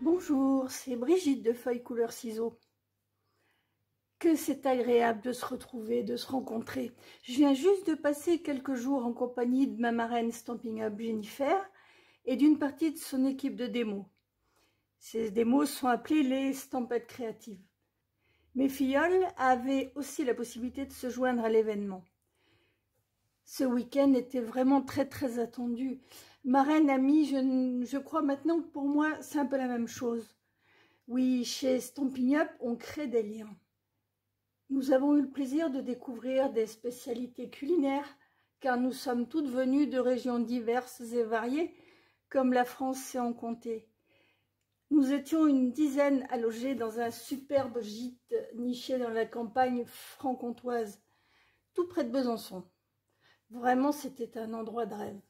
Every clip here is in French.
Bonjour, c'est Brigitte de Feuilles Couleur Ciseaux. Que c'est agréable de se retrouver, de se rencontrer. Je viens juste de passer quelques jours en compagnie de ma marraine Stampin' Up Jennifer et d'une partie de son équipe de démos. Ces démos sont appelées les stampettes créatives. Mes filleuls avaient aussi la possibilité de se joindre à l'événement. Ce week-end était vraiment très attendu. Marraine, amie, je crois maintenant que pour moi, c'est un peu la même chose. Oui, chez Stampin' Up, on crée des liens. Nous avons eu le plaisir de découvrir des spécialités culinaires, car nous sommes toutes venues de régions diverses et variées, comme la France sait en compter. Nous étions une dizaine à loger dans un superbe gîte niché dans la campagne franc-comtoise, tout près de Besançon. Vraiment, c'était un endroit de rêve.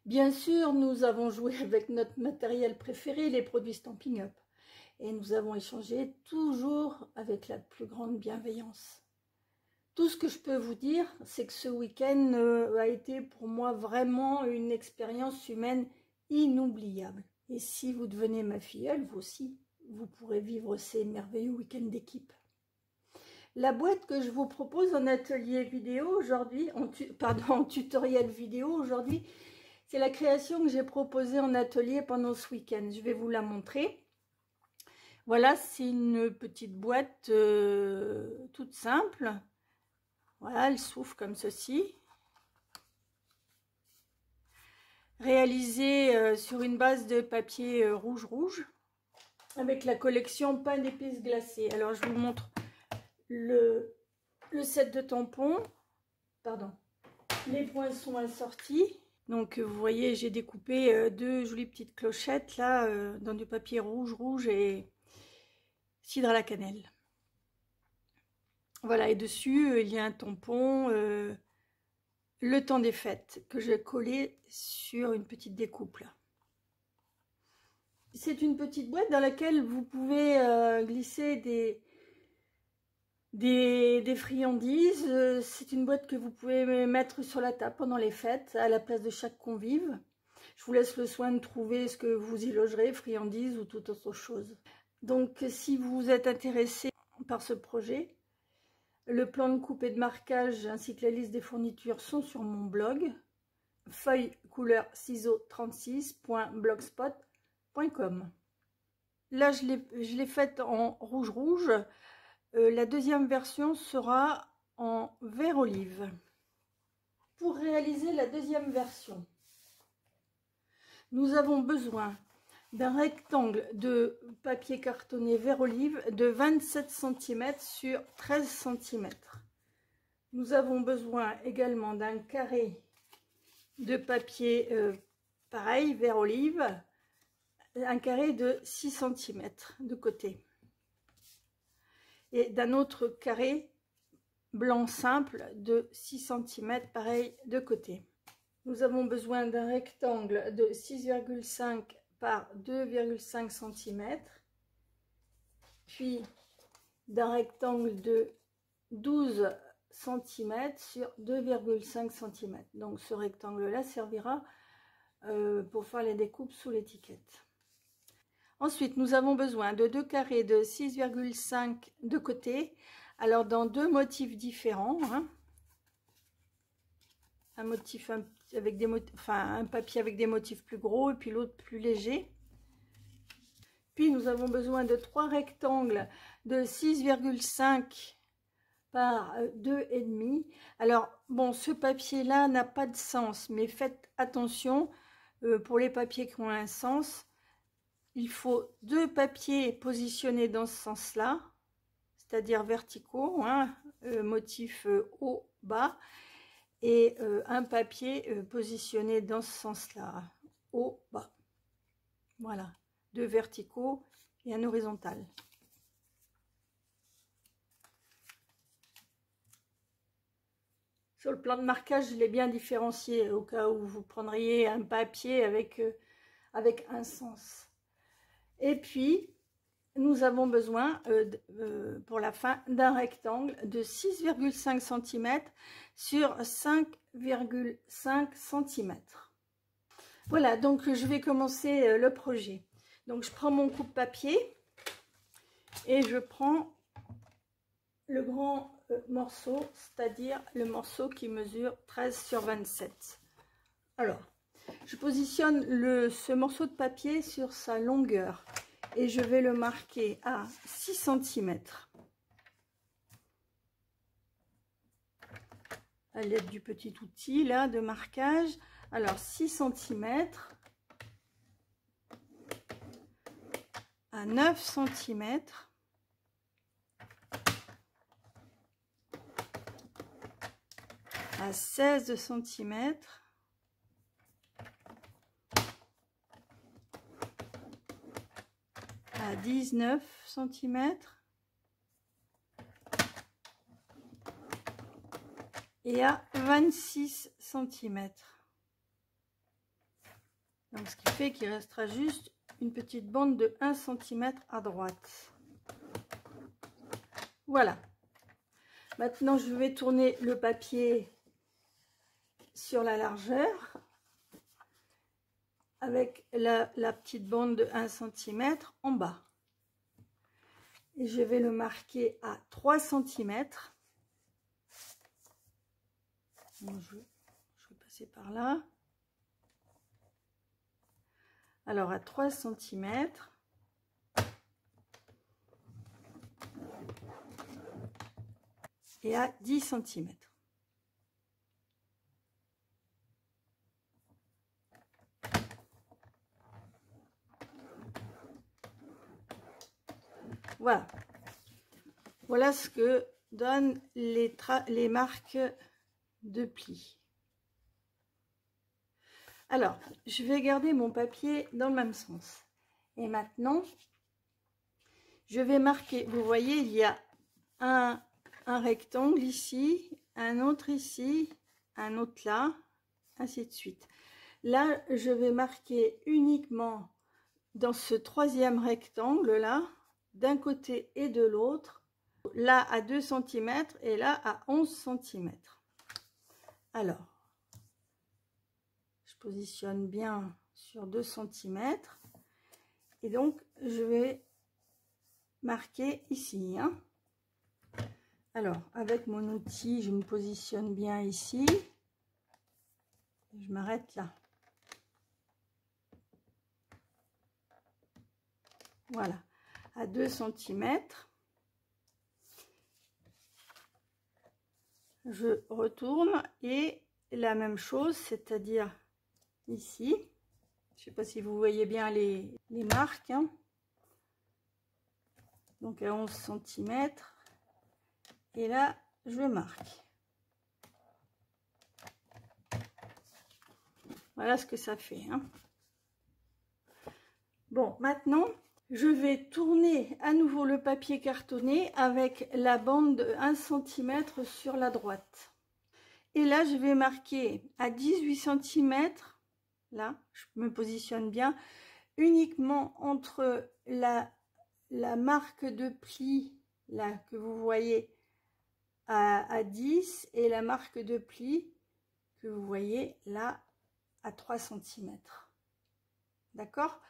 Bien sûr, nous avons joué avec notre matériel préféré, les produits Stampin' Up. Et nous avons échangé toujours avec la plus grande bienveillance. Tout ce que je peux vous dire, c'est que ce week-end a été pour moi vraiment une expérience humaine inoubliable. Et si vous devenez ma filleule, vous aussi, vous pourrez vivre ces merveilleux week-ends d'équipe. La boîte que je vous propose en atelier vidéo aujourd'hui, en tutoriel vidéo aujourd'hui, c'est la création que j'ai proposée en atelier pendant ce week-end. Je vais vous la montrer. Voilà, c'est une petite boîte toute simple. Voilà, elle s'ouvre comme ceci. Réalisée sur une base de papier rouge avec la collection pain d'épices glacées. Alors, je vous montre le set de tampons. Pardon. Les points sont assortis. Donc, vous voyez, j'ai découpé deux jolies petites clochettes là dans du papier rouge et cidre à la cannelle. Voilà, et dessus, il y a un tampon le temps des fêtes que j'ai collé sur une petite découpe là. C'est une petite boîte dans laquelle vous pouvez glisser des friandises. C'est une boîte que vous pouvez mettre sur la table pendant les fêtes à la place de chaque convive. Je vous laisse le soin de trouver ce que vous y logerez, friandises ou toute autre chose. Donc si vous êtes intéressé par ce projet, le plan de coupe et de marquage ainsi que la liste des fournitures sont sur mon blog feuilles-couleur-ciseaux36.blogspot.com. Là, je l'ai faite en rouge. La deuxième version sera en vert olive. Pour réaliser la deuxième version, nous avons besoin d'un rectangle de papier cartonné vert olive de 27 cm sur 13 cm. Nous avons besoin également d'un carré de papier pareil, vert olive, un carré de 6 cm de côté. Et d'un autre carré blanc simple de 6 cm pareil de côté. Nous avons besoin d'un rectangle de 6,5 par 2,5 cm, puis d'un rectangle de 12 cm sur 2,5 cm. Donc ce rectangle-là servira pour faire les découpes sous l'étiquette. Ensuite, nous avons besoin de deux carrés de 6,5 de côté, alors dans deux motifs différents. Un motif avec des un papier avec des motifs plus gros et puis l'autre plus léger. Puis nous avons besoin de trois rectangles de 6,5 par 2,5. Alors bon, ce papier là n'a pas de sens, mais faites attention pour les papiers qui ont un sens. Il faut deux papiers positionnés dans ce sens là, c'est-à-dire verticaux, motif haut bas, et un papier positionné dans ce sens-là, haut, bas. Voilà, deux verticaux et un horizontal. Sur le plan de marquage, je l'ai bien différencié au cas où vous prendriez un papier avec un sens. Et puis, nous avons besoin pour la fin d'un rectangle de 6,5 cm sur 5,5 cm. Voilà, donc je vais commencer le projet. Donc je prends mon coupe-papier et je prends le grand morceau, c'est-à-dire le morceau qui mesure 13 sur 27. Alors, je positionne ce morceau de papier sur sa longueur et je vais le marquer à 6 cm. À l'aide du petit outil là de marquage. Alors 6 cm à 9 cm à 16 cm à 19 cm et à 26 cm. Donc ce qui fait qu'il restera juste une petite bande de 1 cm à droite. Voilà. Maintenant je vais tourner le papier sur la largeur avec la petite bande de 1 cm en bas. Et je vais le marquer à 3 cm. Bon, je vais passer par là. Alors à 3 cm. Et à 10 cm. Voilà. Voilà ce que donnent les marques de plis. Alors, je vais garder mon papier dans le même sens. Et maintenant, je vais marquer, vous voyez, il y a un rectangle ici, un autre ici, un autre là, ainsi de suite. Là, je vais marquer uniquement dans ce troisième rectangle là, d'un côté et de l'autre, là à 2 cm et là à 11 cm. Alors, je positionne bien sur 2 cm et donc je vais marquer ici. Hein. Alors, avec mon outil, je me positionne bien ici. Je m'arrête là. Voilà, à 2 cm. Je retourne et la même chose, c'est-à-dire ici. Je ne sais pas si vous voyez bien les marques. Hein. Donc à 11 cm. Et là, je marque. Voilà ce que ça fait. Hein. Bon, maintenant, je vais tourner à nouveau le papier cartonné avec la bande de 1 cm sur la droite. Et là, je vais marquer à 18 cm, là, je me positionne bien, uniquement entre la marque de pli, là, que vous voyez à 10, et la marque de pli que vous voyez là à 3 cm. D'accord?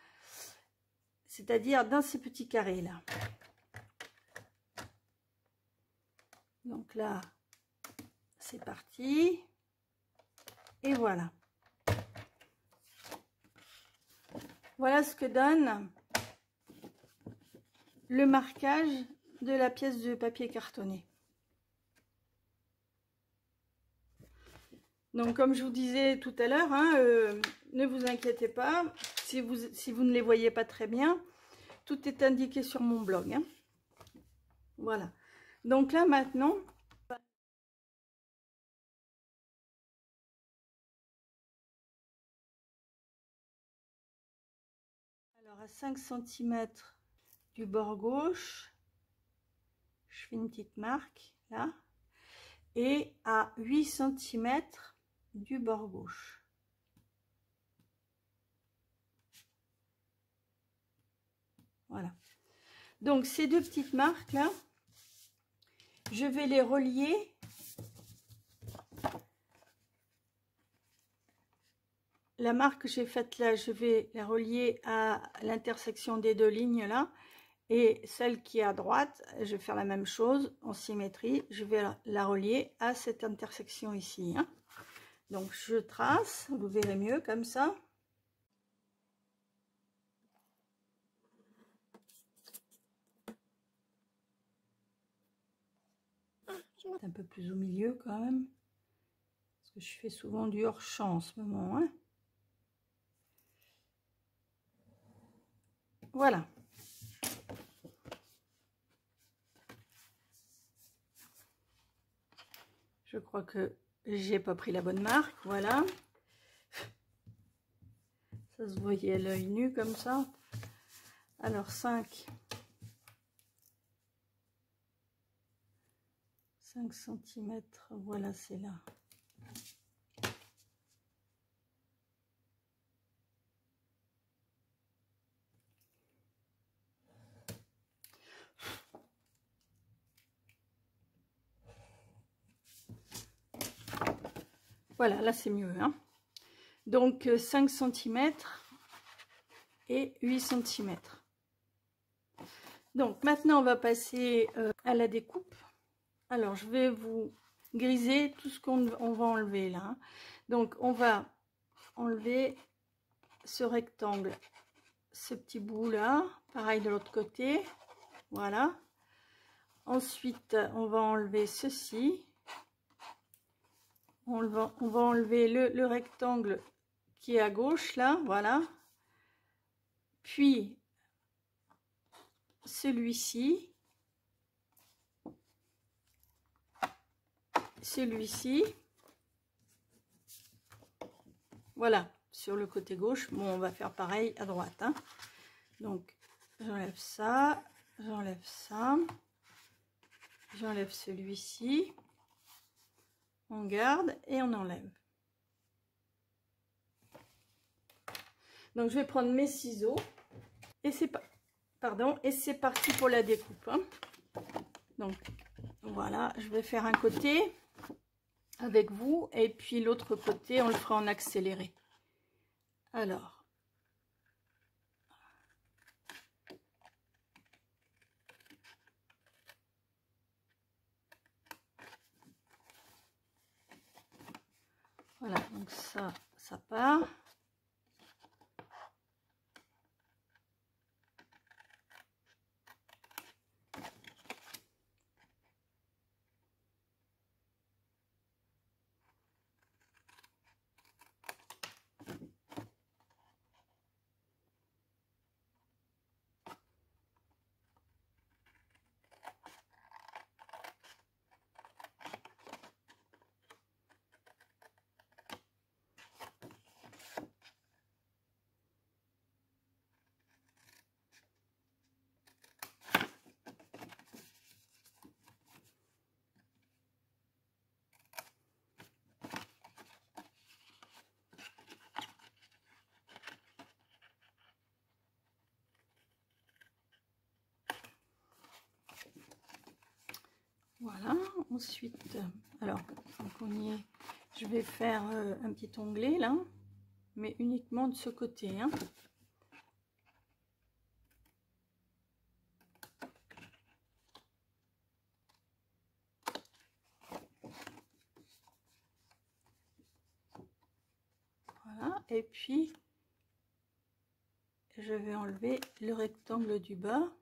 C'est-à-dire dans ces petits carrés là. Donc là, c'est parti. Et voilà. Voilà ce que donne le marquage de la pièce de papier cartonné. Donc comme je vous disais tout à l'heure, hein, ne vous inquiétez pas, si vous ne les voyez pas très bien, tout est indiqué sur mon blog. Hein. Voilà. Donc là maintenant, alors à 5 cm du bord gauche, je fais une petite marque là, et à 8 cm du bord gauche. Voilà. Donc ces deux petites marques là, je vais les relier la marque que j'ai faite là, je vais la relier à l'intersection des deux lignes là. Et celle qui est à droite, je vais faire la même chose en symétrie. Je vais la relier à cette intersection ici. Hein. Donc je trace, vous verrez mieux comme ça. Un peu plus au milieu quand même. Parce que je fais souvent du hors-champ en ce moment. Hein. Voilà. Je crois que j'ai pas pris la bonne marque. Voilà. Ça se voyait à l'œil nu comme ça. Alors 5 cm, voilà, c'est là. Voilà, là c'est mieux. Hein. Donc 5 cm et 8 cm. Donc maintenant on va passer à la découpe. Alors je vais vous griser tout ce qu'on va enlever là. Hein. Donc on va enlever ce rectangle, ce petit bout là, pareil de l'autre côté, voilà. Ensuite on va enlever ceci, on va enlever le rectangle qui est à gauche là, voilà. Puis celui-ci, voilà, sur le côté gauche. Bon, on va faire pareil à droite. Hein. Donc, j'enlève ça, j'enlève ça, j'enlève celui-ci, on garde et on enlève. Donc, je vais prendre mes ciseaux et c'est parti pour la découpe. Hein. Donc, voilà, je vais faire un côté avec vous et puis l'autre côté, on le fera en accéléré. Alors, voilà, donc ça part. Voilà, ensuite, alors, donc on y est, je vais faire un petit onglet là, mais uniquement de ce côté. Hein. Voilà, et puis, je vais enlever le rectangle du bas.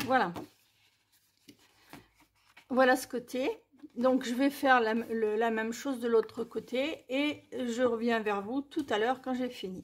Voilà. Voilà ce côté. Donc, je vais faire la même chose de l'autre côté et je reviens vers vous tout à l'heure quand j'ai fini.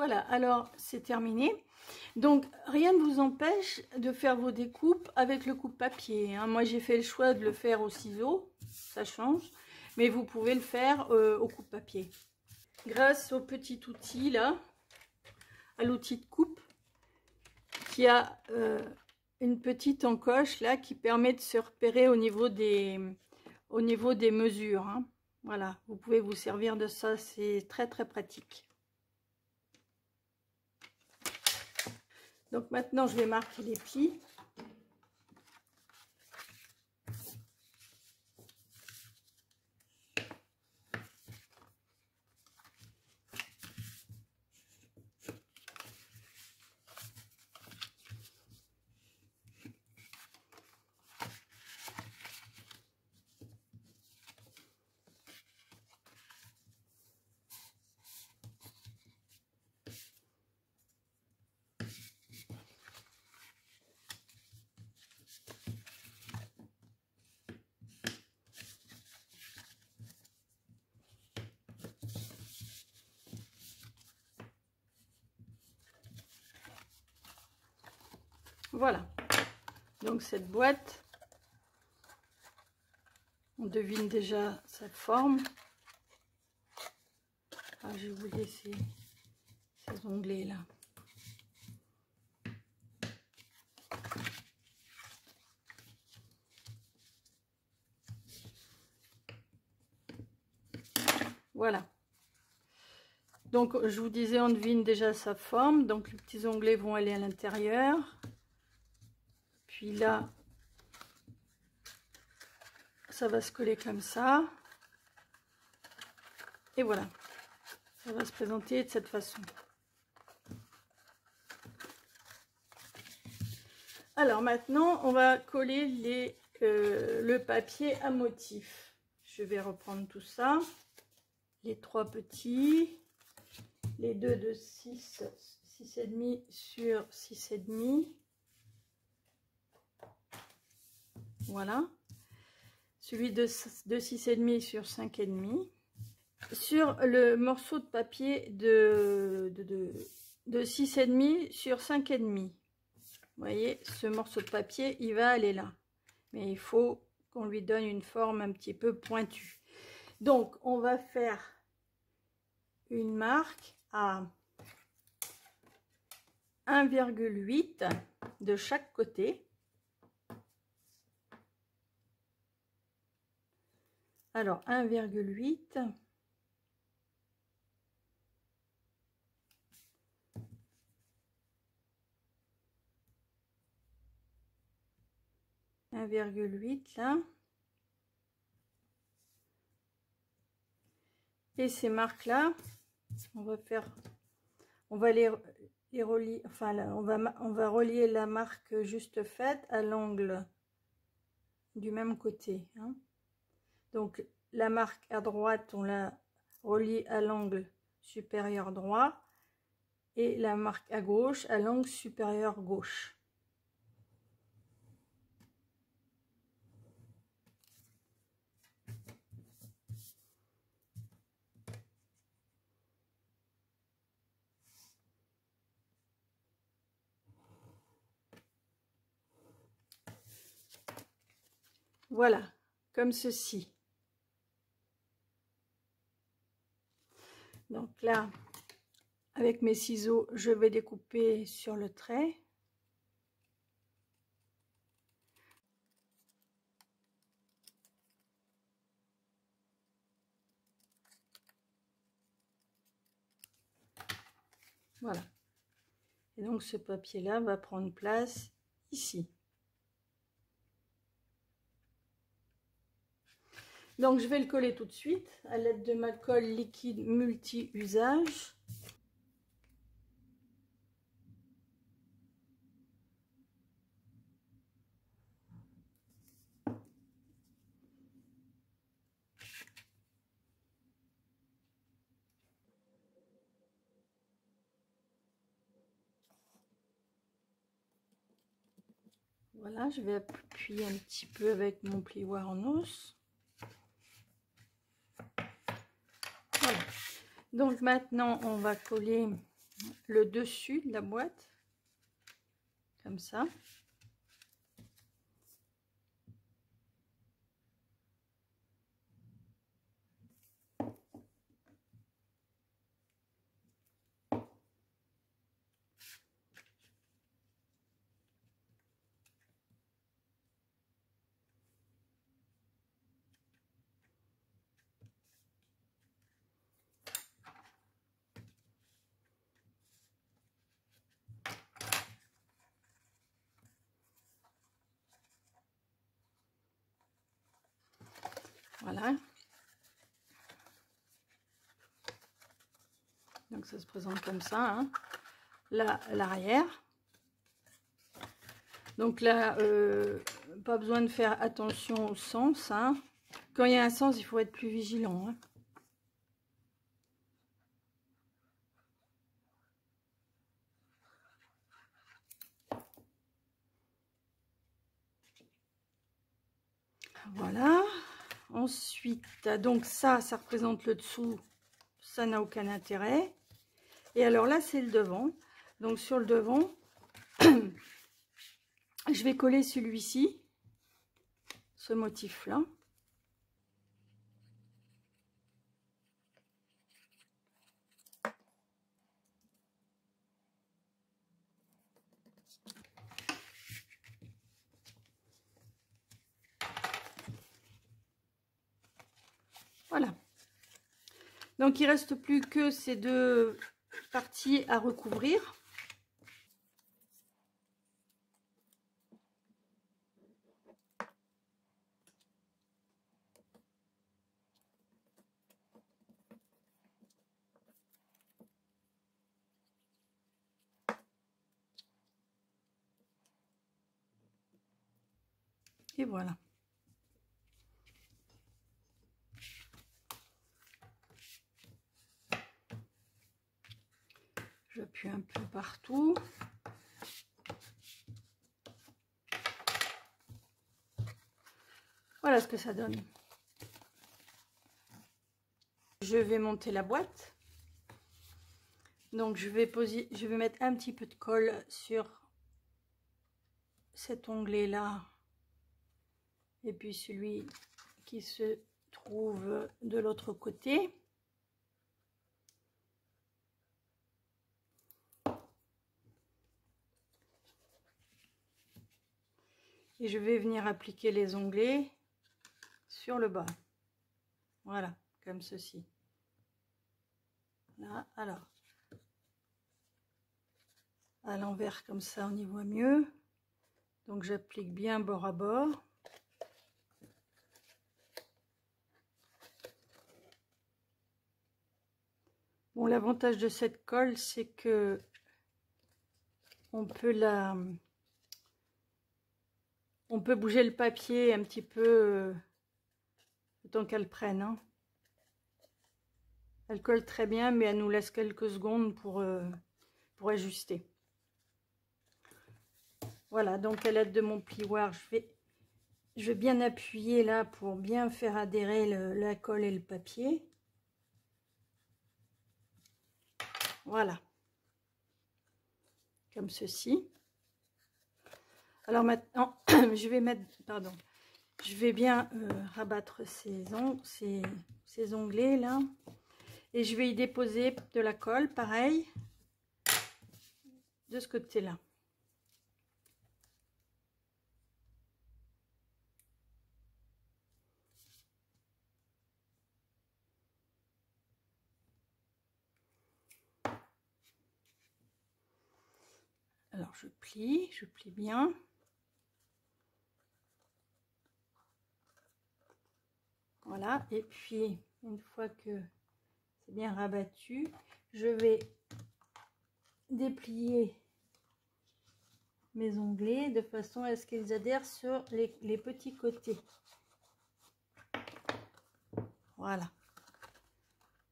Voilà, alors c'est terminé. Donc rien ne vous empêche de faire vos découpes avec le coupe-papier, hein. Moi j'ai fait le choix de le faire au ciseau, ça change, mais vous pouvez le faire au coupe-papier. Grâce au petit outil là, à l'outil de coupe, qui a une petite encoche là qui permet de se repérer au niveau des mesures, hein. Voilà, vous pouvez vous servir de ça, c'est très très pratique. Donc maintenant je vais marquer les plis. Voilà, donc cette boîte, on devine déjà sa forme. Ah, je vais vous laisser ces onglets là. Voilà. Donc je vous disais, on devine déjà sa forme. Donc les petits onglets vont aller à l'intérieur. Puis là, ça va se coller comme ça. Et voilà. Ça va se présenter de cette façon. Alors maintenant, on va coller le papier à motif. Je vais reprendre tout ça. Les trois petits. Les deux de 6,5 sur 6,5. Voilà. Celui de 6,5 sur 5,5. Sur le morceau de papier de 6,5 sur 5,5. Vous voyez, ce morceau de papier, il va aller là. Mais il faut qu'on lui donne une forme un petit peu pointue. Donc, on va faire une marque à 1,8 de chaque côté. Alors, 1,8. Là. Et ces marques là, on va les relier, enfin là, on va relier la marque juste faite à l'angle du même côté, hein. Donc la marque à droite, on la relie à l'angle supérieur droit et la marque à gauche à l'angle supérieur gauche. Voilà, comme ceci. Donc là, avec mes ciseaux, je vais découper sur le trait. Voilà. Et donc ce papier-là va prendre place ici. Donc je vais le coller tout de suite à l'aide de ma colle liquide multi-usage. Voilà, je vais appuyer un petit peu avec mon plioir en os. Voilà. Donc maintenant, on va coller le dessus de la boîte, comme ça. Voilà. Donc ça se présente comme ça, hein. Là, l'arrière. Donc là, pas besoin de faire attention au sens, hein. Quand il y a un sens, il faut être plus vigilant, hein. Voilà. Ensuite, donc ça représente le dessous. Ça n'a aucun intérêt. Et alors là, c'est le devant. Donc sur le devant, je vais coller celui-ci, ce motif-là. Voilà. Donc il reste plus que ces deux parties à recouvrir. Et voilà. J'appuie un peu partout. Voilà ce que ça donne. Je vais monter la boîte. Donc je vais mettre un petit peu de colle sur cet onglet là. Et puis celui qui se trouve de l'autre côté. Et je vais venir appliquer les onglets sur le bas. Voilà, comme ceci. Là, alors. À l'envers, comme ça, on y voit mieux. Donc, j'applique bien bord à bord. Bon, l'avantage de cette colle, c'est que on peut bouger le papier un petit peu le temps qu'elle prenne, hein. Elle colle très bien, mais elle nous laisse quelques secondes pour ajuster. Voilà, donc à l'aide de mon plioir, je vais bien appuyer là pour bien faire adhérer la colle et le papier. Voilà. Comme ceci. Alors maintenant, je vais bien rabattre ces onglets là. Et je vais y déposer de la colle, pareil, de ce côté-là. Alors je plie bien. Voilà, et puis une fois que c'est bien rabattu, je vais déplier mes onglets de façon à ce qu'ils adhèrent sur les petits côtés. Voilà,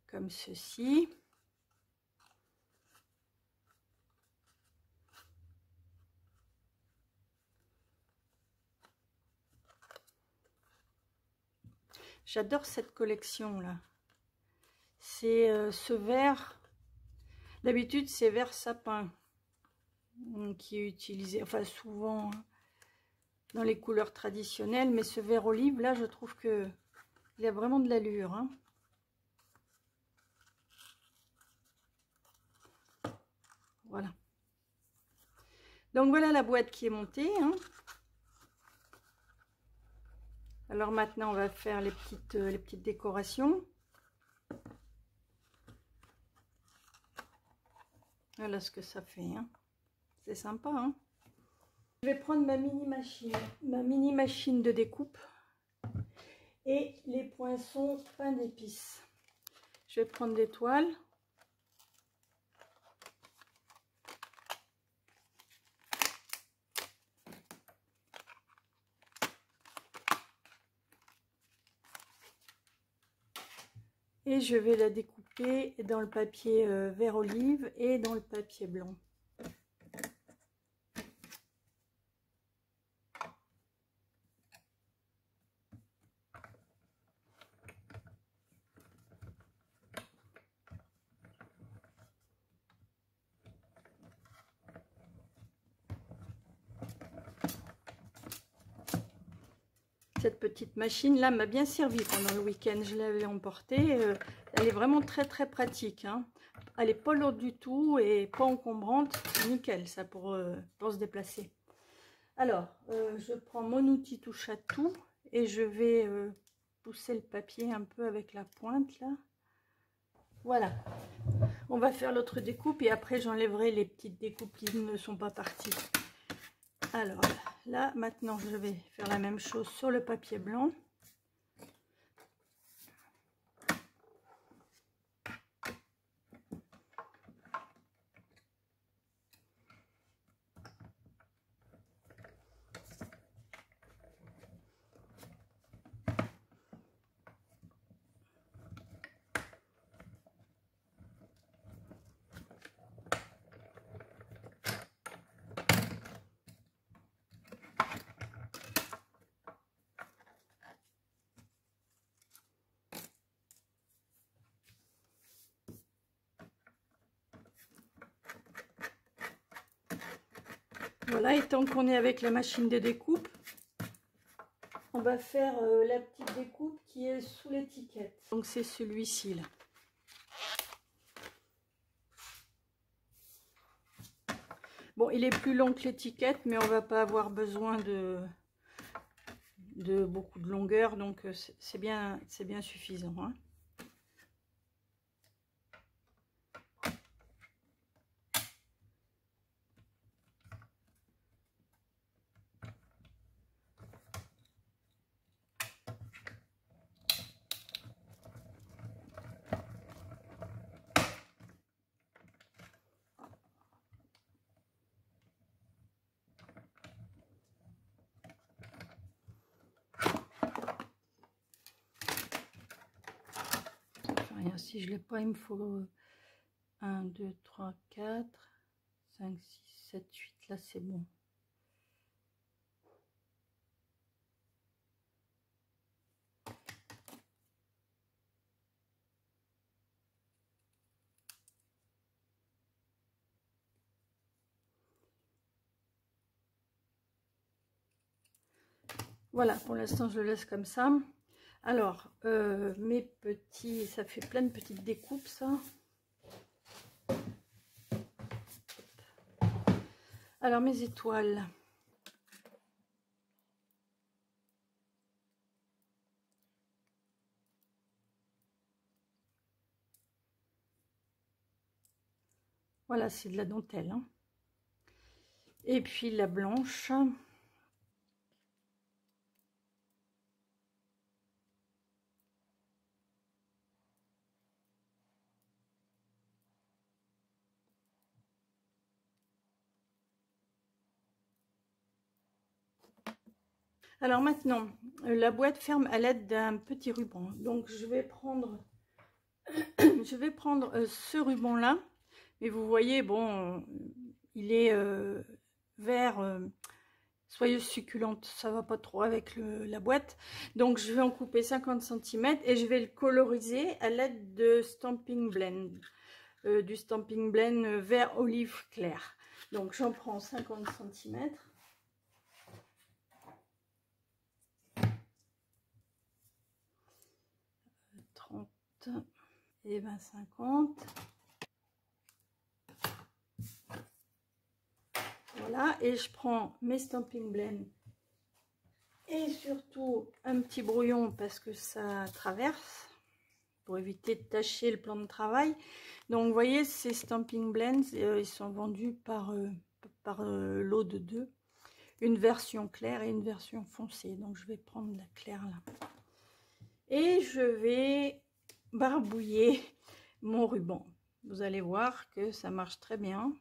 comme ceci. J'adore cette collection là. C'est ce vert. D'habitude, c'est vert sapin qui est utilisé, enfin souvent dans les couleurs traditionnelles, mais ce vert olive, là, je trouve que il a vraiment de l'allure. Hein. Voilà. Donc voilà la boîte qui est montée. Hein. Alors maintenant, on va faire les petites décorations. Voilà ce que ça fait. Hein. C'est sympa. Hein. Je vais prendre ma mini machine de découpe et les poinçons pain d'épices. Je vais prendre des toiles. Et je vais la découper dans le papier vert olive et dans le papier blanc. Cette petite machine là m'a bien servi pendant le week-end, je l'avais emportée, elle est vraiment très pratique, hein. Elle n'est pas lourde du tout et pas encombrante, nickel ça pour se déplacer. Alors je prends mon outil touche à tout et je vais pousser le papier un peu avec la pointe là. Voilà, on va faire l'autre découpe et après j'enlèverai les petites découpes qui ne sont pas parties. Alors là, maintenant, je vais faire la même chose sur le papier blanc. Voilà, et tant qu'on est avec la machine de découpe, on va faire la petite découpe qui est sous l'étiquette. Donc c'est celui-ci là. Bon, il est plus long que l'étiquette, mais on va pas avoir besoin de beaucoup de longueur, donc c'est bien suffisant. Hein. Si je ne l'ai pas, il me faut 1, 2, 3, 4, 5, 6, 7, 8. Là, c'est bon. Voilà, pour l'instant, je le laisse comme ça. Alors, mes petits, ça fait plein de petites découpes, ça. Alors, mes étoiles. Voilà, c'est de la dentelle. Hein. Et puis la blanche. Alors maintenant, la boîte ferme à l'aide d'un petit ruban. Donc je vais prendre, ce ruban là. Mais vous voyez, bon, il est vert soyeuse succulente. Ça va pas trop avec la boîte. Donc je vais en couper 50 cm et je vais le coloriser à l'aide de Stampin' Blend. du Stamping Blend vert olive clair. Donc j'en prends 50 cm. 30 et 50. Voilà, et je prends mes Stamping Blend et surtout un petit brouillon parce que ça traverse, pour éviter de tacher le plan de travail. Donc vous voyez, ces Stamping Blends, ils sont vendus par lot de 2, une version claire et une version foncée. Donc je vais prendre la claire là et je vais barbouiller mon ruban. Vous allez voir que ça marche très bien.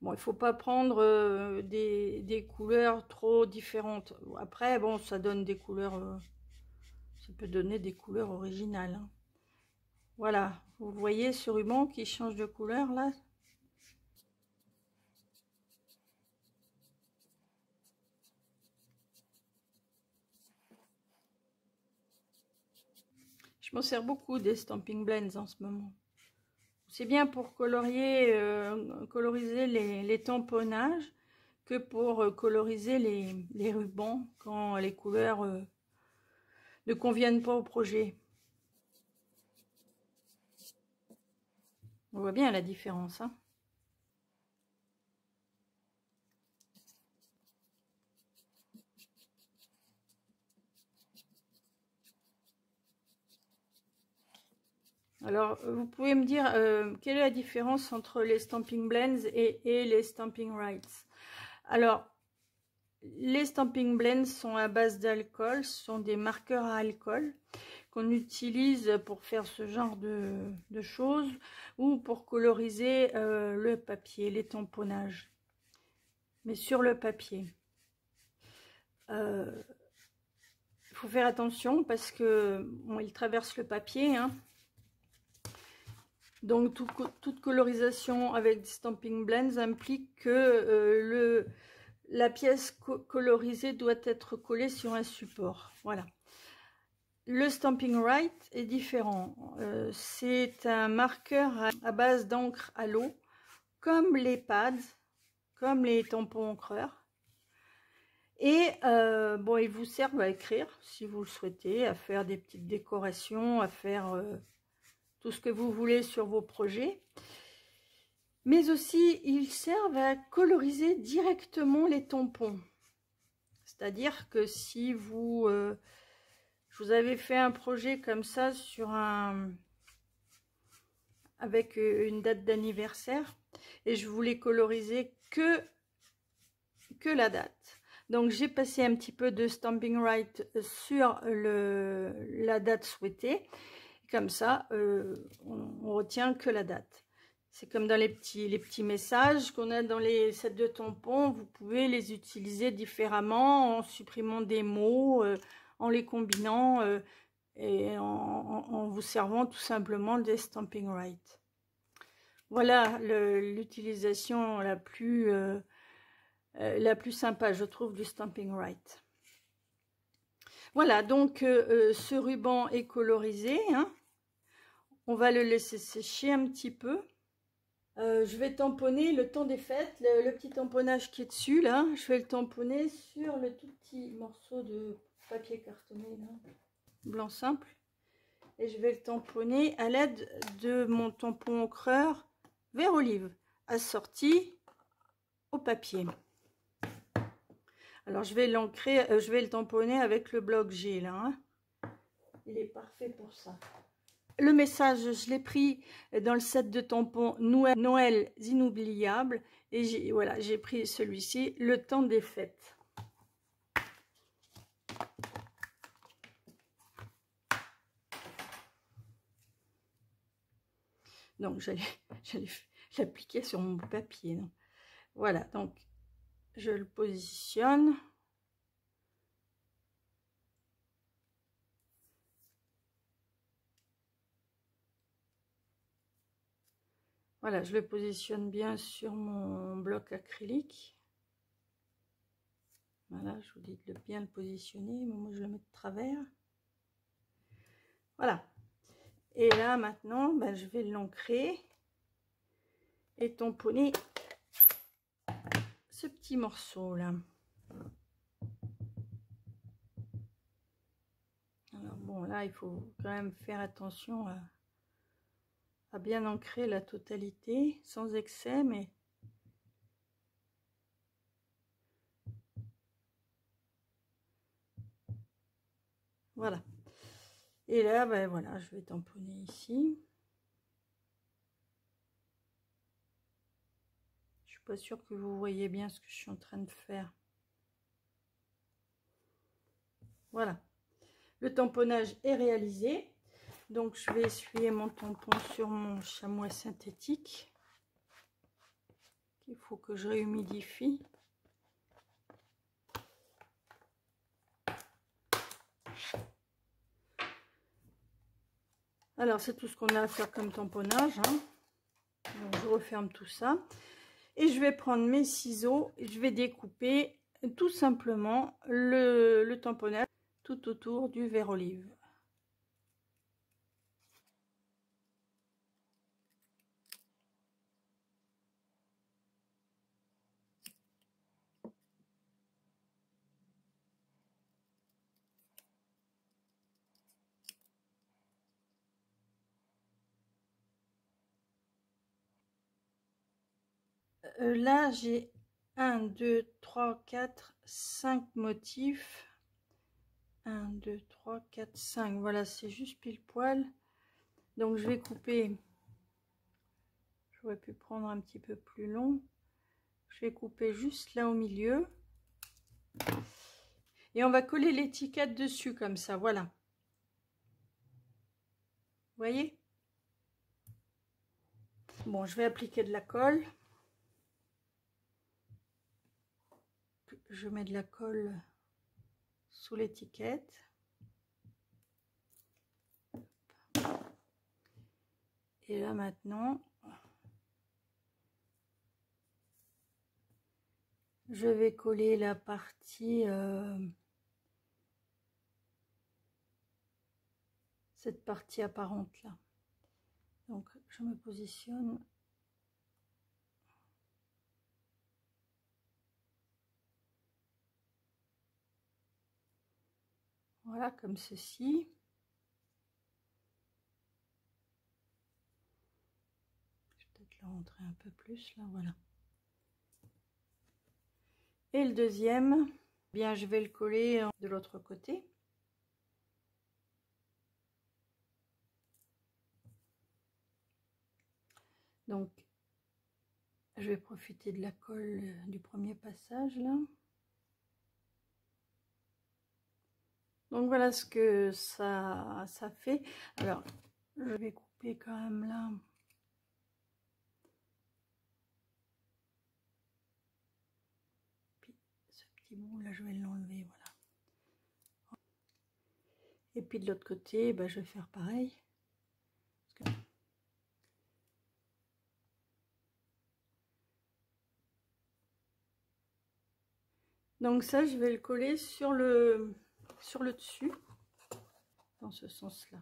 Bon, il faut pas prendre des couleurs trop différentes. Après, bon, ça donne des couleurs, ça peut donner des couleurs originales, hein. Voilà, vous voyez ce ruban qui change de couleur là. Je m'en sers beaucoup des Stamping Blends en ce moment. C'est bien pour coloriser les tamponnages que pour coloriser les rubans quand les couleurs ne conviennent pas au projet. On voit bien la différence, hein. Alors, vous pouvez me dire quelle est la différence entre les Stamping Blends et les Stamping Rights. Alors, les Stamping Blends sont à base d'alcool, ce sont des marqueurs à alcool qu'on utilise pour faire ce genre de choses ou pour coloriser le papier, les tamponnages, mais sur le papier. Il faut faire attention parce que bon, il traverse le papier, hein. Donc toute colorisation avec des Stamping Blends implique que la pièce colorisée doit être collée sur un support. Voilà. Le Stamping Right est différent. C'est un marqueur à base d'encre à l'eau, comme les pads, comme les tampons encreurs. Et bon, ils vous servent à écrire, si vous le souhaitez, à faire des petites décorations, à faire tout ce que vous voulez sur vos projets. Mais aussi, ils servent à coloriser directement les tampons. C'est-à-dire que si vous... je vous avais fait un projet comme ça sur avec une date d'anniversaire et je voulais coloriser que la date. Donc j'ai passé un petit peu de Stamping Right sur la date souhaitée. Comme ça, on retient que la date. C'est comme dans les petits messages qu'on a dans les sets de tampons. Vous pouvez les utiliser différemment en supprimant des mots, en les combinant et en vous servant tout simplement des Stamping Right. Voilà l'utilisation la plus sympa, je trouve, du Stamping Right. Voilà, donc ce ruban est colorisé, hein. On va le laisser sécher un petit peu. Je vais tamponner le temps des fêtes, le petit tamponnage qui est dessus, là. Je vais le tamponner sur le tout petit morceau de papier cartonné, là, blanc simple. Et je vais le tamponner à l'aide de mon tampon encreur vert olive, assorti au papier. Alors je vais l'ancrer, je vais le tamponner avec le bloc G, là, hein. Il est parfait pour ça. Le message, je l'ai pris dans le set de tampons Noël inoubliables. Et voilà, j'ai pris celui-ci, le temps des fêtes. Donc, j'allais l'appliquer sur mon papier. Non. Voilà, donc, je le positionne. Voilà, je le positionne bien sur mon bloc acrylique. Voilà, je vous dis de bien le positionner, mais moi je le mets de travers. Voilà. Et là, maintenant, ben, je vais l'ancrer et tamponner ce petit morceau là. Alors bon, là, il faut quand même faire attention à bien ancrer la totalité, sans excès, mais... Voilà. Et là, ben voilà, je vais tamponner ici. Je suis pas sûre que vous voyez bien ce que je suis en train de faire. Voilà. Le tamponnage est réalisé. Donc, je vais essuyer mon tampon sur mon chamois synthétique. Il faut que je réhumidifie. Alors, c'est tout ce qu'on a à faire comme tamponnage, hein. Donc, je referme tout ça. Et je vais prendre mes ciseaux et je vais découper tout simplement le tamponnage tout autour du verre olive. Là, j'ai 1, 2, 3, 4, 5 motifs. 1, 2, 3, 4, 5. Voilà, c'est juste pile poil. Donc, je vais couper. J'aurais pu prendre un petit peu plus long. Je vais couper juste là au milieu. Et on va coller l'étiquette dessus comme ça. Voilà. Vous voyez? Bon, je vais appliquer de la colle. Je mets de la colle sous l'étiquette. Et là maintenant, je vais coller la partie, cette partie apparente là. Donc je me positionne. Voilà, comme ceci. Je vais peut-être le rentrer un peu plus là, voilà. Et le deuxième, bien je vais le coller de l'autre côté. Donc je vais profiter de la colle du premier passage là. Donc voilà ce que ça fait. Alors je vais couper quand même là. Puis ce petit bout là, je vais l'enlever, voilà. Et puis de l'autre côté, ben, je vais faire pareil. Donc ça, je vais le coller sur le dessus, dans ce sens-là.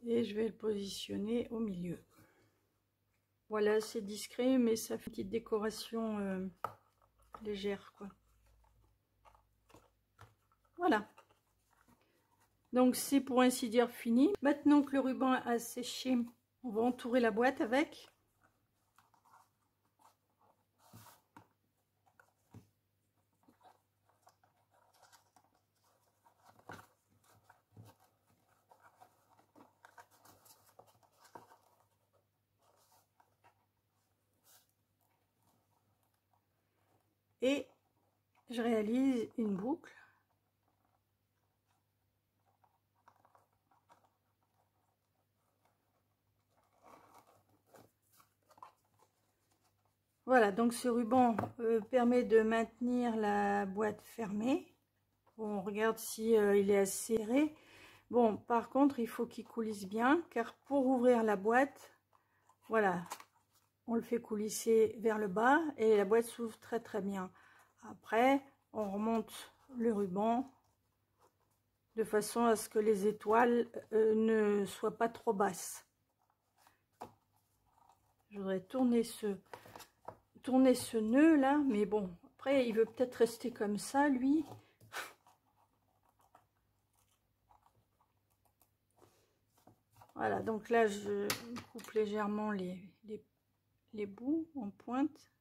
Et je vais le positionner au milieu. Voilà, c'est discret, mais ça fait une petite décoration légère, quoi. Voilà. Donc c'est pour ainsi dire fini. Maintenant que le ruban a séché, on va entourer la boîte avec. Et je réalise une boucle. Voilà, donc ce ruban permet de maintenir la boîte fermée. Bon, on regarde si il est assez serré. Bon, par contre, il faut qu'il coulisse bien, car pour ouvrir la boîte, voilà, on le fait coulisser vers le bas et la boîte s'ouvre très très bien. Après, on remonte le ruban de façon à ce que les étoiles ne soient pas trop basses. Je voudrais tourner ce nœud là, mais bon, après il veut peut-être rester comme ça lui. Voilà, donc là je coupe légèrement les bouts en pointe.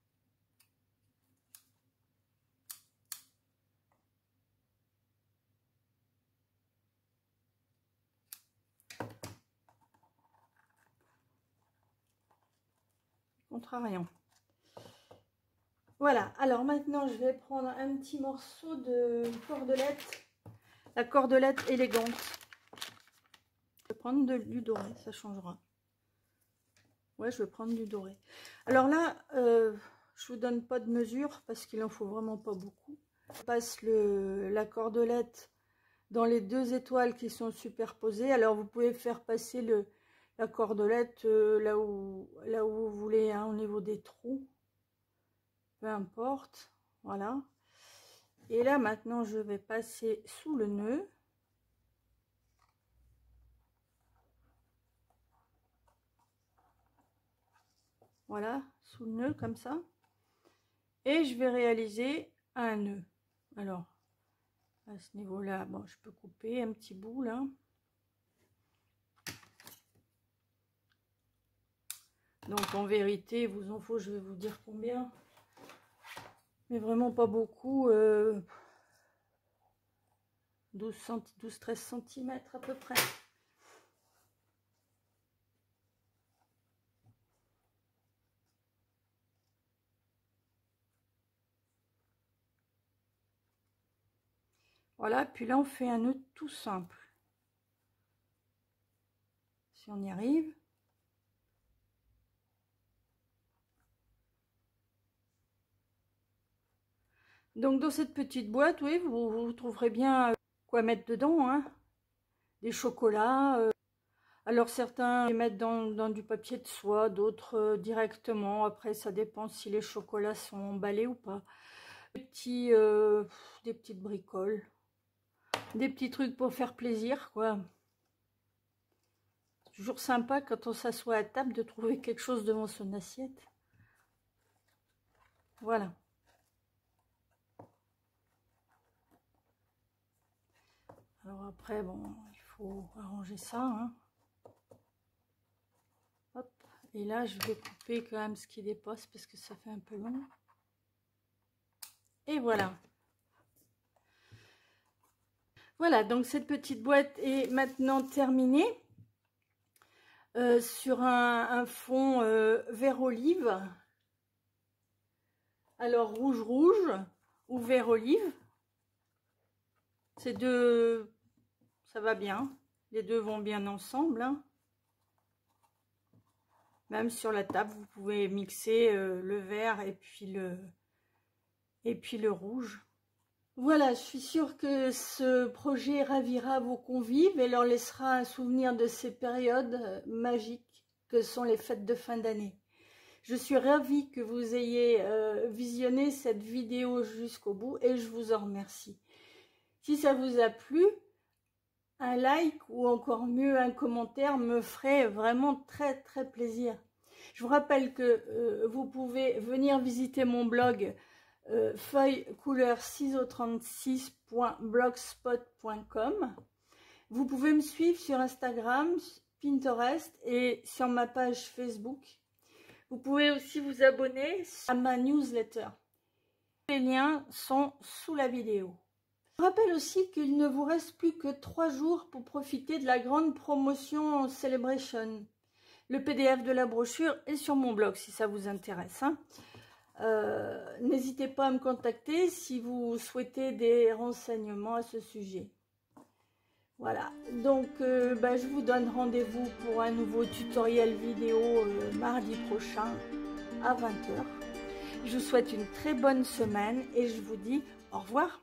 Contrariant. Voilà, alors maintenant je vais prendre un petit morceau de cordelette, la cordelette élégante. Je vais prendre du doré, ça changera. Ouais, je vais prendre du doré. Alors là, je vous donne pas de mesure parce qu'il en faut vraiment pas beaucoup. Je passe la cordelette dans les deux étoiles qui sont superposées. Alors vous pouvez faire passer la cordelette là où vous voulez, hein, au niveau des trous. Peu importe, voilà. Et là maintenant je vais passer sous le nœud. Voilà, sous le nœud comme ça. Et je vais réaliser un nœud. Alors, à ce niveau-là, bon, je peux couper un petit bout là. Donc en vérité, vous en faut, je vais vous dire combien. Mais vraiment pas beaucoup. 12-13 cm à peu près. Voilà, puis là on fait un nœud tout simple. Si on y arrive. Donc dans cette petite boîte, oui, vous trouverez bien quoi mettre dedans, hein. Des chocolats. Alors certains les mettent dans du papier de soie, d'autres directement. Après ça dépend si les chocolats sont emballés ou pas. Des petites bricoles. Des petits trucs pour faire plaisir, quoi. C'est toujours sympa quand on s'assoit à table de trouver quelque chose devant son assiette. Voilà. Alors après, bon, il faut arranger ça, hein. Hop. Et là, je vais couper quand même ce qui dépasse parce que ça fait un peu long. Et voilà. Voilà, donc cette petite boîte est maintenant terminée. Sur un fond vert olive. Alors rouge ou vert olive. Ces deux, ça va bien. Les deux vont bien ensemble, hein. Même sur la table, vous pouvez mixer le vert et puis le rouge. Voilà, je suis sûre que ce projet ravira vos convives et leur laissera un souvenir de ces périodes magiques que sont les fêtes de fin d'année. Je suis ravie que vous ayez visionné cette vidéo jusqu'au bout et je vous en remercie. Si ça vous a plu, un like ou encore mieux un commentaire me ferait vraiment très très plaisir. Je vous rappelle que vous pouvez venir visiter mon blog feuille-couleur-ciseaux36.blogspot.com. Vous pouvez me suivre sur Instagram, Pinterest et sur ma page Facebook. Vous pouvez aussi vous abonner à ma newsletter. Les liens sont sous la vidéo. Je rappelle aussi qu'il ne vous reste plus que 3 jours pour profiter de la grande promotion Celebration. Le PDF de la brochure est sur mon blog si ça vous intéresse, hein. N'hésitez pas à me contacter si vous souhaitez des renseignements à ce sujet. Voilà, donc je vous donne rendez-vous pour un nouveau tutoriel vidéo mardi prochain à 20 h. Je vous souhaite une très bonne semaine et je vous dis au revoir.